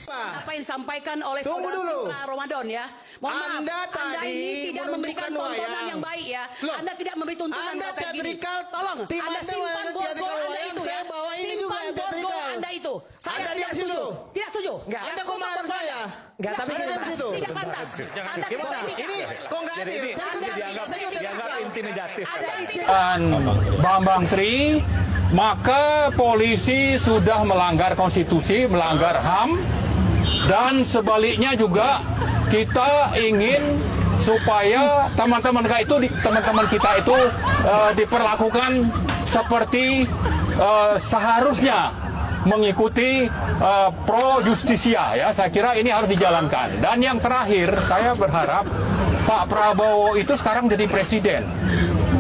Apa yang disampaikan oleh Tunggu saudara dulu. Fitra Ramadan ya. Mohon maaf, Anda tadi ini tidak memberikan tontonan yang baik ya. Loh, Anda tidak memberi tuntunan Anda kayak gini. teatrikal. Tolong, Tim Anda Anda simpan wayang borgol teatrikal Anda wayang, itu ya. saya bawa ini juga Simpan yang borgol teatrikal. Anda itu. Saya Anda tidak di situ. setuju. Tidak setuju. Enggak. Anda kok marah saya? Enggak, tapi Anda gini, di Mas. situ. Tidak pantas. Anda Gimana? tidak Ini kok nggak Jadi adil? ini Saya dianggap intimidatif. Ada Dan Bambang Tri, maka polisi sudah melanggar konstitusi, melanggar HAM, dan sebaliknya juga kita ingin supaya teman-teman kita itu diperlakukan seperti seharusnya mengikuti pro justisia ya. Saya kira ini harus dijalankan. Dan yang terakhir, saya berharap Pak Prabowo itu sekarang jadi presiden.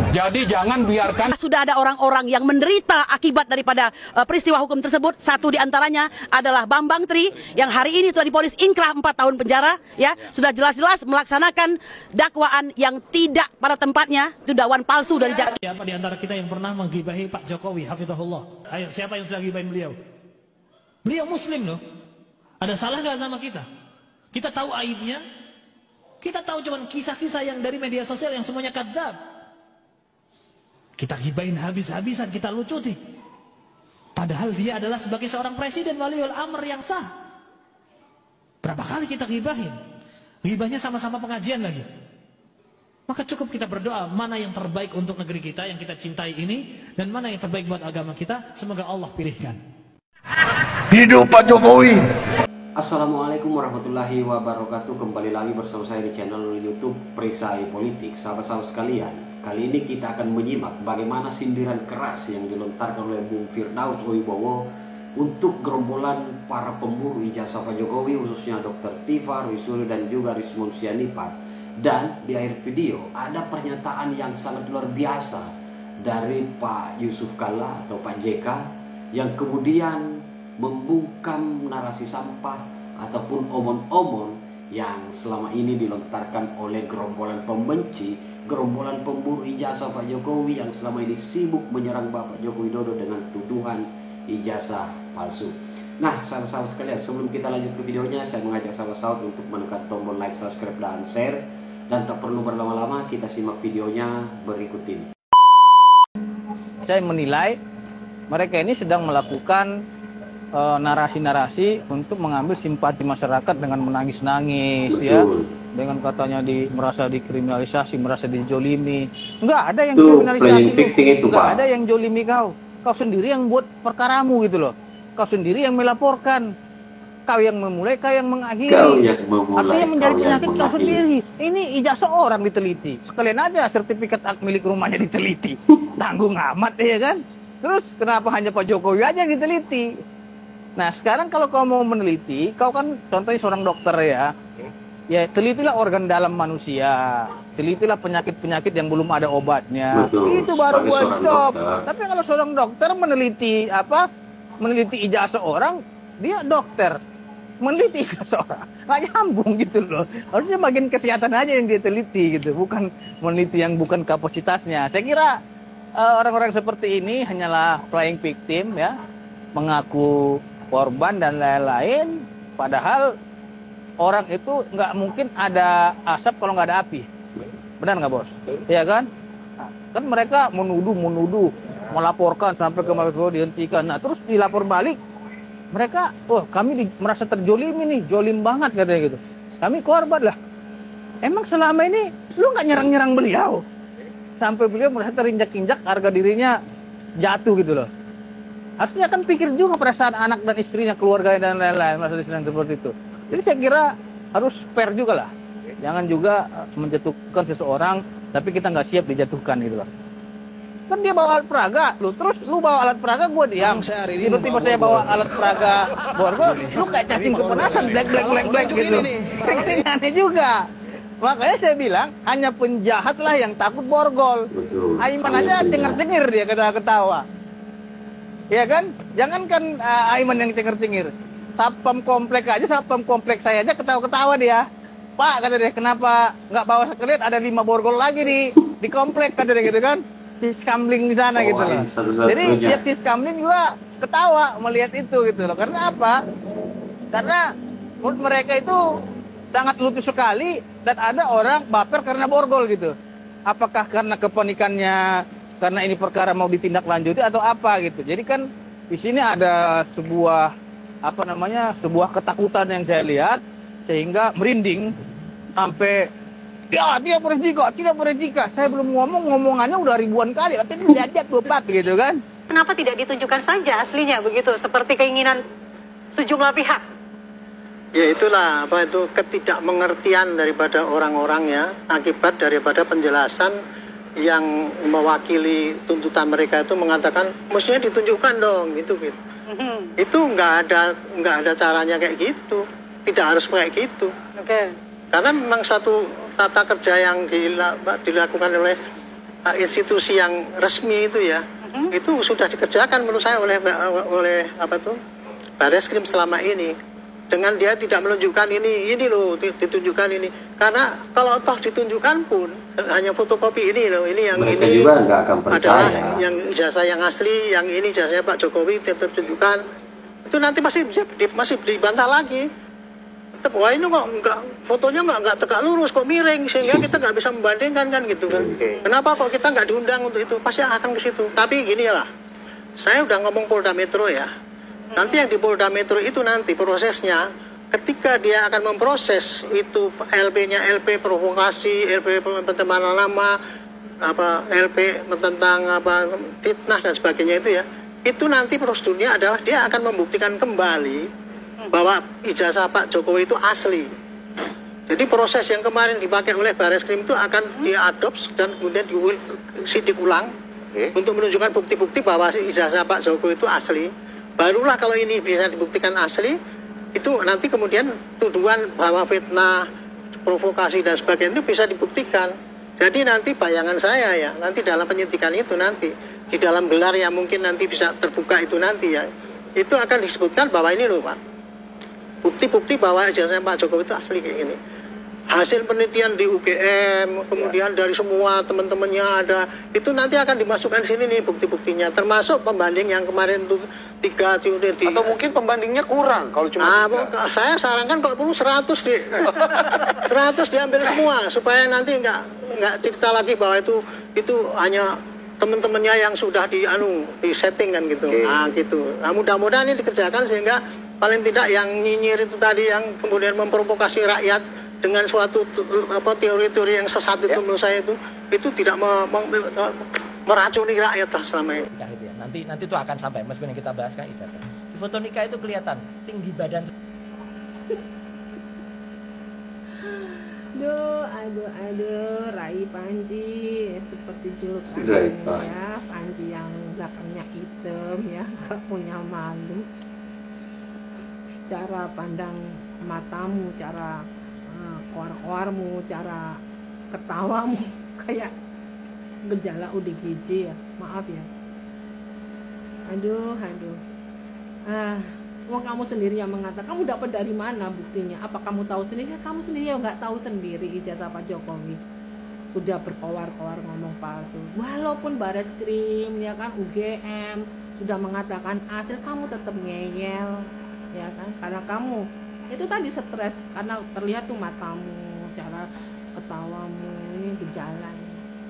Jadi jangan biarkan sudah ada orang-orang yang menderita akibat daripada peristiwa hukum tersebut. Satu di antaranya adalah Bambang Tri yang hari ini sudah divonis inkrah 4 tahun penjara ya. Sudah jelas-jelas melaksanakan dakwaan yang tidak pada tempatnya. Itu dakwaan palsu dari Jakarta. Siapa di antara kita yang pernah menggibahi Pak Jokowi, hafizahullah? Ayo, siapa yang sudah gibahin beliau? Beliau muslim loh. Ada salah nggak sama kita? Kita tahu aibnya. Kita tahu cuman kisah-kisah yang dari media sosial yang semuanya kadzab. Kita gibahin habis-habisan, kita lucuti. Padahal dia adalah sebagai seorang presiden waliul amr yang sah. Berapa kali kita gibahin? Gibahnya sama-sama pengajian lagi. Maka cukup kita berdoa mana yang terbaik untuk negeri kita yang kita cintai ini, dan mana yang terbaik buat agama kita. Semoga Allah pilihkan. Hidup Pak Jokowi. Assalamualaikum warahmatullahi wabarakatuh. Kembali lagi bersama saya di channel YouTube Perisai Politik. Sahabat-sahabat sekalian, kali ini kita akan menyimak bagaimana sindiran keras yang dilontarkan oleh Bung Firdaus Wibowo untuk gerombolan para pemburu ijazah Pak Jokowi, khususnya Dr. Tifar Wisnu dan juga Rismon Sianipar. Dan di akhir video ada pernyataan yang sangat luar biasa dari Pak Yusuf Kalla atau Pak JK yang kemudian membungkam narasi sampah ataupun omon-omon yang selama ini dilontarkan oleh gerombolan pembenci, gerombolan pemburu ijazah Pak Jokowi yang selama ini sibuk menyerang Bapak Joko Widodo dengan tuduhan ijazah palsu. Nah, sahabat-sahabat sekalian, sebelum kita lanjut ke videonya, saya mengajak sahabat-sahabat untuk menekan tombol like, subscribe, dan share. Dan tak perlu berlama-lama, kita simak videonya berikut ini. Saya menilai mereka ini sedang melakukan narasi-narasi untuk mengambil simpati masyarakat dengan menangis-nangis ya, dengan katanya merasa dikriminalisasi, merasa dijolimi. Enggak ada yang kriminalisasi, enggak ada yang jolimi kau sendiri yang buat perkaramu gitu loh, kau sendiri yang melaporkan, kau yang memulai, kau yang mengakhiri, artinya mencari penyakit kau sendiri. Ini ijazah orang diteliti, sekalian aja sertifikat hak milik rumahnya diteliti, tanggung amat ya kan. Terus kenapa hanya Pak Jokowi aja yang diteliti? Nah sekarang kalau kau mau meneliti, kau kan contohnya seorang dokter ya telitilah organ dalam manusia, telitilah penyakit-penyakit yang belum ada obatnya. Betul, itu baru buat job. Tapi kalau seorang dokter meneliti meneliti ijazah orang, dia dokter meneliti ijazah orang, nggak nyambung gitu loh. Harusnya bagian kesehatan aja yang dia teliti gitu, bukan meneliti yang bukan kapasitasnya. Saya kira orang-orang seperti ini hanyalah playing victim ya, mengaku korban dan lain-lain, padahal orang itu nggak mungkin ada asap kalau nggak ada api. Benar nggak bos? Iya kan? Nah, kan mereka menuduh, melaporkan sampai ke Mabes Polri dihentikan. Nah terus dilapor balik, mereka, kami merasa terjolimi nih, jolim banget katanya gitu. Kami korban lah. Emang selama ini lu nggak nyerang-nyerang beliau? Sampai beliau merasa terinjak-injak, harga dirinya jatuh gitu loh. Harusnya kan pikir juga perasaan anak dan istrinya, keluarganya dan lain-lain, merasa diserang seperti itu. Jadi saya kira harus fair juga lah. Jangan juga menjatuhkan seseorang tapi kita nggak siap dijatuhkan gitu loh. Kan dia bawa alat peraga, terus lu bawa alat peraga, gue diam. Tiba-tiba saya bawa alat peraga borgol, lu kayak cacing kepanasan, black gitu. Ini aneh juga. Makanya saya bilang hanya penjahat lah yang takut borgol. Aiman aja cengar-cengir dia ketawa-ketawa. Ya kan? Jangankan Aiman yang cengar-cengir. Satpam komplek saya aja ketawa-ketawa dia. Pak, kata dia, kenapa nggak bawa sekalian, ada 5 borgol lagi di komplek, kata dia gitu kan. Siskamling di sana gitu loh. Jadi dia Siskamling juga ketawa melihat itu gitu loh. Karena apa? Karena menurut mereka itu sangat lucu sekali, dan ada orang baper karena borgol gitu. Apakah karena kepanikannya, karena ini perkara mau ditindaklanjuti atau apa gitu. Jadi kan di sini ada sebuah sebuah ketakutan yang saya lihat sehingga merinding sampai ya tidak beretika. Saya belum ngomongannya udah ribuan kali, tapi tidak lupa gitu kan. Kenapa tidak ditunjukkan saja aslinya begitu, seperti keinginan sejumlah pihak? Ya itulah ketidakmengertian daripada orang-orang ya, akibat daripada penjelasan yang mewakili tuntutan mereka itu mengatakan mestinya ditunjukkan dong gitu. Itu nggak ada caranya kayak gitu, tidak harus kayak gitu. Karena memang satu tata kerja yang dilakukan oleh institusi yang resmi itu ya, itu sudah dikerjakan menurut saya oleh Barreskrim selama ini. Dengan dia tidak menunjukkan ini loh, ditunjukkan ini. Karena kalau toh ditunjukkan pun hanya fotokopi ini loh, ini yang mereka ini juga nggak akan percaya. adalah yang ijazah yang asli, yang ini ijazah Pak Jokowi ditunjukkan. Itu nanti masih dibantah lagi. Tetap, wah ini kok fotonya nggak tegak lurus, kok miring, sehingga kita nggak bisa membandingkan kan gitu kan. Kenapa kok kita nggak diundang untuk itu? Pasti akan ke situ. Tapi gini lah, saya udah ngomong Polda Metro ya. Nanti yang di Polda Metro itu nanti prosesnya, ketika dia akan memproses itu LP-nya, LP provokasi, LP pencemaran nama, LP tentang fitnah dan sebagainya itu nanti prosedurnya adalah dia akan membuktikan kembali bahwa ijazah Pak Jokowi itu asli. Jadi proses yang kemarin dipakai oleh Barreskrim itu akan diadopsi dan kemudian disidik ulang untuk menunjukkan bukti-bukti bahwa ijazah Pak Jokowi itu asli. Barulah kalau ini bisa dibuktikan asli, itu nanti kemudian tuduhan bahwa fitnah, provokasi dan sebagainya itu bisa dibuktikan. Jadi nanti bayangan saya ya, nanti dalam penyidikan itu nanti, di dalam gelar yang mungkin nanti bisa terbuka itu nanti ya, itu akan disebutkan bahwa ini loh Pak, bukti-bukti bahwa ijazah Pak Jokowi itu asli kayak gini. Hasil penelitian di UGM, kemudian dari semua teman-temannya ada, itu nanti akan dimasukkan sini nih bukti-buktinya, termasuk pembanding yang kemarin tuh 3 atau mungkin pembandingnya kurang kalau cuma saya sarankan kalau perlu 100 deh. 100 diambil semua supaya nanti nggak cerita lagi bahwa itu hanya teman-temannya yang sudah di setting kan gitu. Gitu. Nah, mudah-mudahan ini dikerjakan sehingga paling tidak yang nyinyir itu tadi yang kemudian memprovokasi rakyat dengan suatu teori-teori yang sesat itu menurut saya itu tidak meracuni rakyat lah selama ini. Nanti itu akan sampai meskipun kita bahaskan ijazah. Di foto nikah itu kelihatan tinggi badan. Aduh, Rai Panji seperti julukannya ya, Panji yang belakangnya hitam ya, gak punya malu. Cara pandang matamu, cara koar-koarmu, cara ketawamu kayak gejala ODGJ ya, maaf ya. Aduh. Wong kamu sendiri yang mengatakan, kamu dapat dari mana buktinya? Apa kamu tahu sendiri? Kamu sendiri yang nggak tahu sendiri ijazah Pak Jokowi. Sudah berkoar-koar ngomong palsu. Walaupun Barreskrim ya kan, UGM sudah mengatakan asli, kamu tetap ngeyel ya kan? Karena kamu itu tadi stres, karena terlihat tuh matamu, cara ketawamu, ini gejala.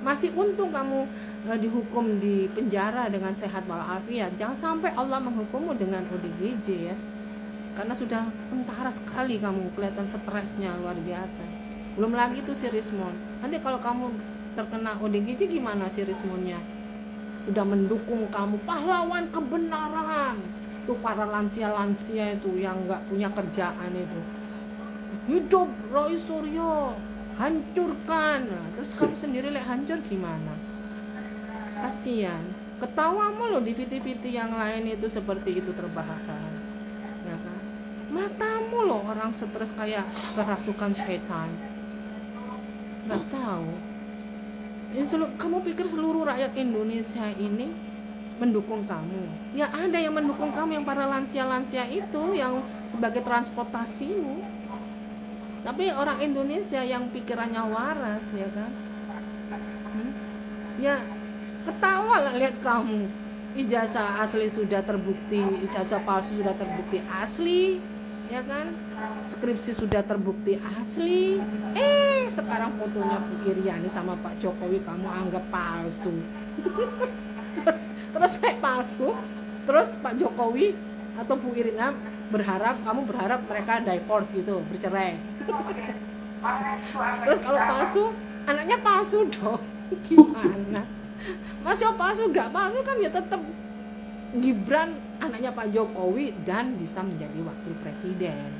Masih untung kamu dihukum di penjara dengan sehat walafiat. Jangan sampai Allah menghukummu dengan ODGJ ya, karena sudah kentara sekali kamu, kelihatan stresnya luar biasa. Belum lagi tuh si Rismon, nanti kalau kamu terkena ODGJ gimana si Rismonnya? Sudah mendukung kamu, pahlawan kebenaran tuh, para lansia-lansia itu yang nggak punya kerjaan itu, hidup Roy Suryo, hancurkan. Terus kamu sendiri hancur gimana? Kasian, ketawamu loh di VT-VT yang lain itu seperti itu terbahak-bahak ya kan? Matamu loh orang stres kayak kerasukan setan, nggak tahu. Kamu pikir seluruh rakyat Indonesia ini mendukung kamu? Ya ada yang mendukung kamu, yang para lansia-lansia itu yang sebagai transportasimu. Tapi orang Indonesia yang pikirannya waras ya kan, ya ketawa lah lihat kamu. Ijazah asli sudah terbukti, ijazah palsu sudah terbukti asli, ya kan? Skripsi sudah terbukti asli. Sekarang fotonya Bu Iriani sama Pak Jokowi kamu anggap palsu. terus kayak palsu. Terus Pak Jokowi atau Bu Iriani kamu berharap mereka divorce gitu, bercerai. Terus kalau palsu, anaknya palsu dong. Gimana? Mas yo palsu gak palsu kan ya tetap Gibran anaknya Pak Jokowi dan bisa menjadi wakil presiden.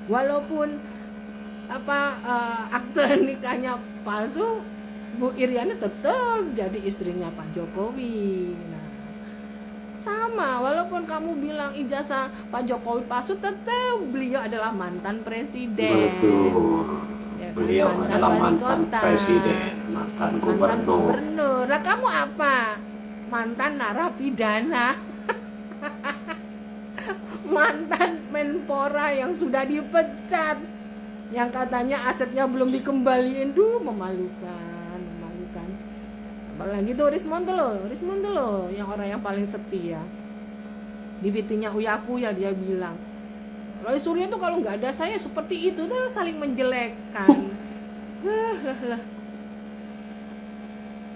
Walaupun akte nikahnya palsu, Bu Iriani tetap jadi istrinya Pak Jokowi. Nah, sama, walaupun kamu bilang ijazah Pak Jokowi palsu, tetap beliau adalah mantan presiden. Betul. Ya, Beliau adalah mantan presiden, mantan gubernur. Lah kamu apa? Mantan narapidana. Mantan Menpora yang sudah dipecat, yang katanya asetnya belum dikembaliin. Memalukan. Apalagi tuh Rismonte loh, yang orang yang paling setia. Di VT-nya Uya Kuya dia bilang, Roy Suryo tuh kalau nggak ada saya seperti itu, tuh saling menjelekkan.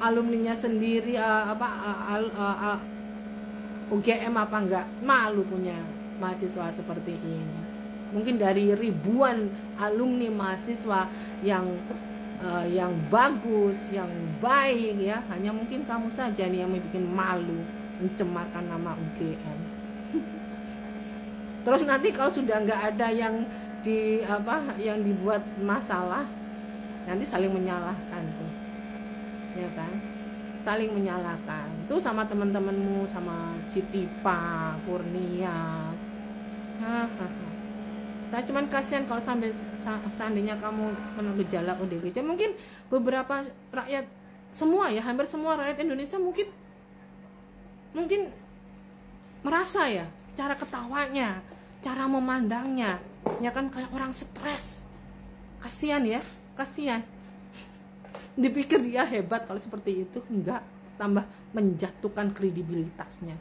Alumninya sendiri UGM apa enggak malu punya mahasiswa seperti ini. Mungkin dari ribuan alumni mahasiswa yang bagus, yang baik ya, hanya mungkin kamu saja nih yang bikin malu, mencemarkan nama UGM. Terus nanti kalau sudah nggak ada yang dibuat masalah, nanti saling menyalahkan tuh, ya kan? Saling menyalahkan tuh sama teman-temanmu, sama si Tipa, Kurnia. Saya cuman kasihan kalau seandainya kamu kena gejala ODGJ. Mungkin beberapa rakyat, semua ya, hampir semua rakyat Indonesia mungkin merasa ya, cara ketawanya, cara memandangnya, ya kan kayak orang stres. Kasihan ya, kasihan. Dipikir dia hebat kalau seperti itu, enggak, tambah menjatuhkan kredibilitasnya.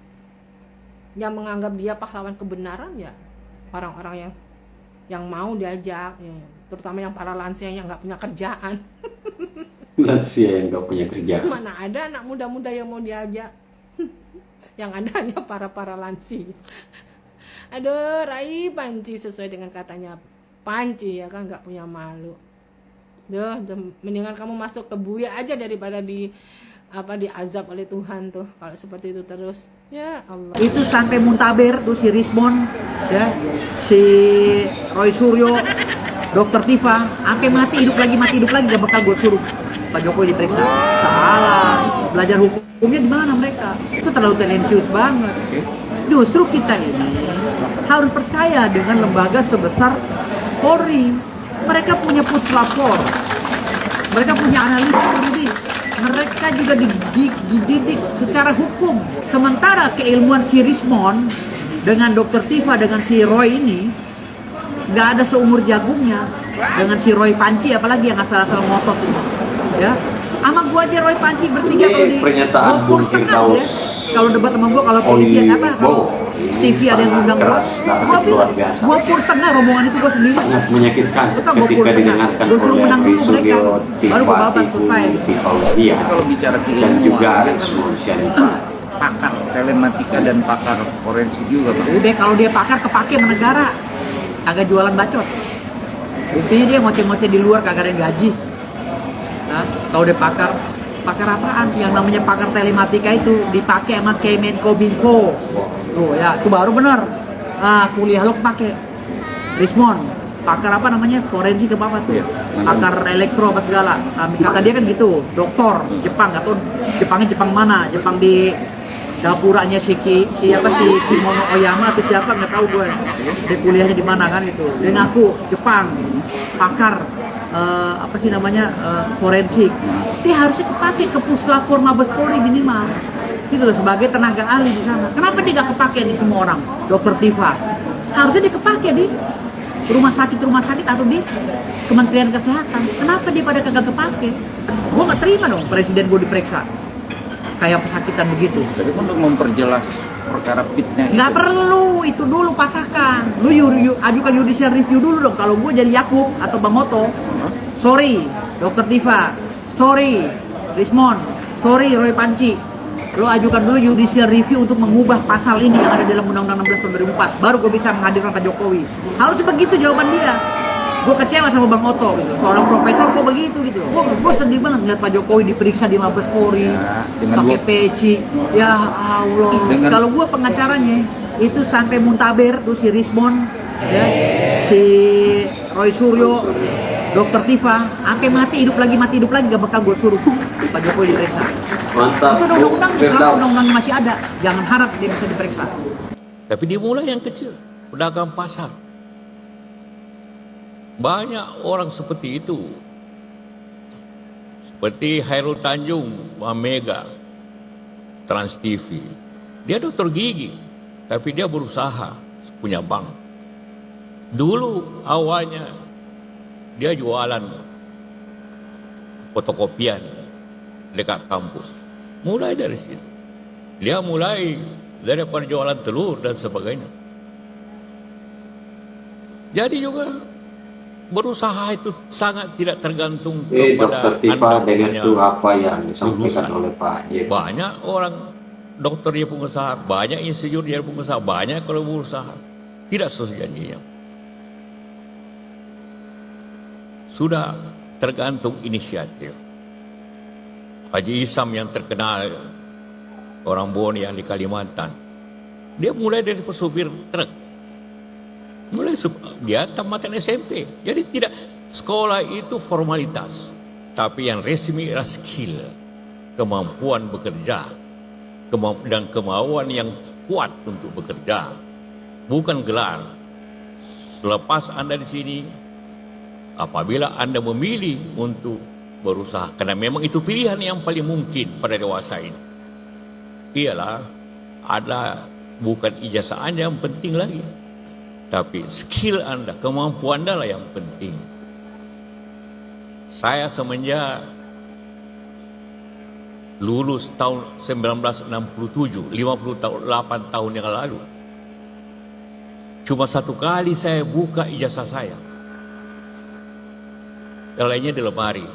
Yang menganggap dia pahlawan kebenaran ya orang-orang yang mau diajak, ya, terutama yang para lansia yang nggak punya kerjaan. Lansia yang nggak punya kerjaan. Mana ada anak muda-muda yang mau diajak? Yang ada hanya para lansia. Aduh, Rai Panci sesuai dengan katanya Panci ya kan, nggak punya malu. Duh, mendingan kamu masuk ke buaya aja daripada diazab oleh Tuhan tuh kalau seperti itu terus. Ya Allah. Itu sampai muntaber tuh si Rismon, ya, si Roy Suryo, Dokter Tifa, sampai mati hidup lagi gak bakal gue suruh Pak Jokowi diperiksa. Salah, belajar hukumnya di mana mereka? Itu terlalu tendensius banget. Justru kita ini harus percaya dengan lembaga sebesar Polri. Mereka punya puslapor, mereka punya analis juridis, mereka juga dididik secara hukum. Sementara keilmuan si Rismon dengan Dokter Tifa dengan si Roy ini nggak ada seumur jagungnya. Dengan si Roy Panci apalagi yang asal-asal ngotot itu, ya. Sama gua aja Roy Panci bertiga kalau di Bogor setengah ya. Kalau debat sama gua, kalau polisi apa? Kalau TV ada yang undang gua pur setengah rombongan itu gua sendiri. Sangat menyakitkan ketika didengarkan oleh Roy Suryo, Tifa, selesai. Kalau bicara dan juga pakar telematika dan pakar forensik juga, Pak. Udah kalau dia pakar kepake sama negara, agak jualan bacot. Buktinya dia ngoceh-ngoceh di luar kagak ada gaji. Nah, kalau dia pakar apaan? Yang namanya pakar telematika itu dipakai sama Kemenkominfo. Tuh ya, itu baru bener. Kuliah lo kepake. Rismon, pakar apa namanya? Forensik apa tuh? Pakar elektro apa segala. Kata dia kan gitu, doktor Jepang, atau Jepang mana? Jepang di dapuranya Kimono Oyama atau siapa nggak tahu gue. Dia kuliahnya di mana kan itu. Dia ngaku Jepang, pakar forensik. Dia harusnya kepake ke Puslapor Mabes Polri minimal. Itu loh, sebagai tenaga ahli di sana. Kenapa dia nggak kepake di semua orang? Dokter Tifa harusnya dia kepake di rumah sakit atau di Kementerian Kesehatan. Kenapa dia pada kagak kepake? Gue nggak terima dong presiden gue diperiksa kayak pesakitan begitu. Jadi untuk memperjelas perkara fitnah Nggak itu. perlu, itu dulu patahkan. Lu ajukan judicial review dulu dong. Kalau gue jadi Yakub atau Bang Oto, sorry Dr. Tifa, sorry Rismon, sorry Roy Panci, lo ajukan dulu judicial review untuk mengubah pasal ini yang ada dalam Undang-Undang 16 tahun 2004. Baru gue bisa menghadirkan Pak Jokowi. Harus begitu jawaban dia. Gue kecewa sama Bang Oto, gitu. Seorang profesor kok begitu gitu. Gue sedih banget ngeliat Pak Jokowi diperiksa di Mabes Polri, pakai peci. Ya Allah. Kalau gue pengacaranya itu sampai muntaber tuh si Rismon, ya, si Roy Suryo, Dr. Tifa, sampai mati hidup lagi gak bakal gue suruh Pak Jokowi diperiksa. Mantap. Itu undang-undangnya, selama undang-undangnya masih ada, jangan harap dia bisa diperiksa. Tapi dimulai yang kecil, pedagang pasar. Banyak orang seperti itu. Seperti Hairul Tanjung, Mega, Trans TV. Dia dokter gigi, tapi dia berusaha punya bank. Dulu awalnya dia jualan fotokopian dekat kampus. Mulai dari situ. Dia mulai dari perjualan telur dan sebagainya. Jadi juga berusaha itu sangat tidak tergantung kepada Dr. Tifa dengan punya itu apa yang disampaikan lulusan. oleh Pak Yek. Banyak orang dokter dia pengusaha, banyak insinyur dia pengusaha, banyak kalau berusaha tidak sesuai janjinya. Sudah tergantung inisiatif. Haji Isam yang terkenal, orang Boni yang di Kalimantan, dia mulai dari pesopir truk. Mulai dia tamatan SMP. Jadi tidak, sekolah itu formalitas, tapi yang resmi adalah skill, kemampuan bekerja, dan kemauan yang kuat untuk bekerja, bukan gelar. Selepas Anda di sini, apabila Anda memilih untuk berusaha, karena memang itu pilihan yang paling mungkin pada dewasa ini, ialah ada bukan ijazah Anda yang penting lagi, tapi skill Anda, kemampuan Anda lah yang penting. Saya semenjak lulus tahun 1967, 58 tahun yang lalu, cuma satu kali saya buka ijazah saya. Yang lainnya di lemari.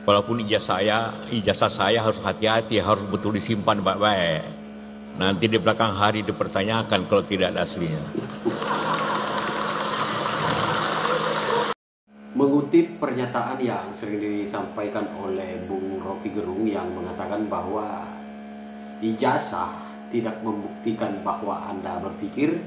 Walaupun ijazah saya harus hati-hati, harus betul disimpan baik-baik. Nanti di belakang hari dipertanyakan kalau tidak ada aslinya. Mengutip pernyataan yang sering disampaikan oleh Bung Rocky Gerung yang mengatakan bahwa ijazah tidak membuktikan bahwa Anda berpikir,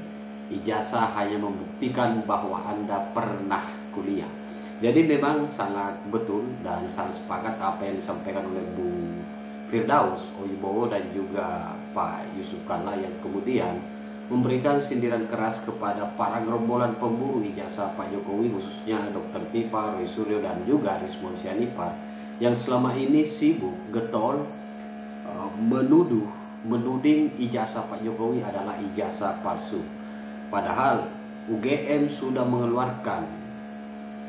ijazah hanya membuktikan bahwa Anda pernah kuliah. Jadi memang sangat betul dan sangat sepakat apa yang disampaikan oleh Bung Firdaus Oyibowo dan juga Pak Yusuf Kalla yang kemudian memberikan sindiran keras kepada para gerombolan pemburu ijazah Pak Jokowi, khususnya Dr. Tifa, Roy Suryo dan juga Rismon Sianipar yang selama ini sibuk getol menuding ijazah Pak Jokowi adalah ijazah palsu. Padahal UGM sudah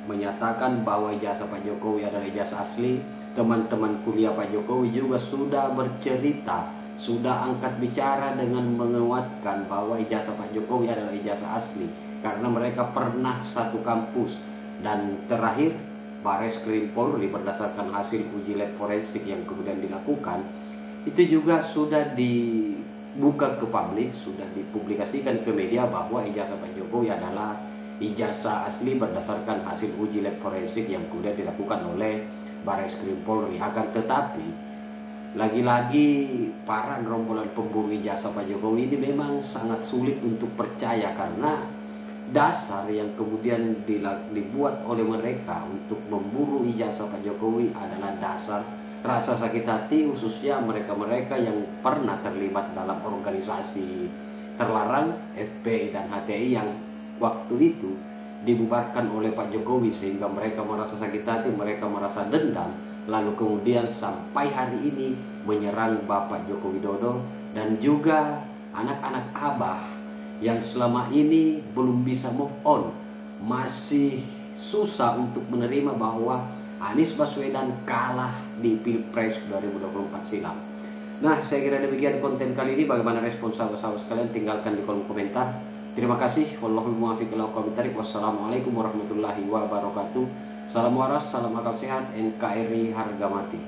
menyatakan bahwa ijazah Pak Jokowi adalah ijazah asli. Teman-teman kuliah Pak Jokowi juga sudah bercerita, sudah angkat bicara dengan menguatkan bahwa ijazah Pak Jokowi adalah ijazah asli karena mereka pernah satu kampus. Dan terakhir, Barreskrim Polri berdasarkan hasil uji lab forensik yang kemudian dilakukan, itu juga sudah dibuka ke publik, sudah dipublikasikan ke media bahwa ijazah Pak Jokowi adalah ijazah asli berdasarkan hasil uji lab forensik yang kemudian dilakukan oleh Barreskrim Polri. Akan tetapi lagi-lagi para gerombolan pemburu ijazah Pak Jokowi ini memang sangat sulit untuk percaya karena dasar yang kemudian dibuat oleh mereka untuk memburu ijazah Pak Jokowi adalah dasar rasa sakit hati, khususnya mereka-mereka yang pernah terlibat dalam organisasi terlarang FPI dan HTI yang waktu itu dibubarkan oleh Pak Jokowi, sehingga mereka merasa sakit hati, mereka merasa dendam, lalu kemudian sampai hari ini menyerang Bapak Joko Widodo dan juga anak-anak Abah yang selama ini belum bisa move on, masih susah untuk menerima bahwa Anies Baswedan kalah di Pilpres 2024 silam. Nah, saya kira demikian konten kali ini. Bagaimana respon sahabat-sahabat sekalian? Tinggalkan di kolom komentar. Terima kasih. Wallahul muwaffiq ila aqwamit thoriq. Wassalamualaikum warahmatullahi wabarakatuh. Salam waras, salam akal sehat, NKRI harga mati.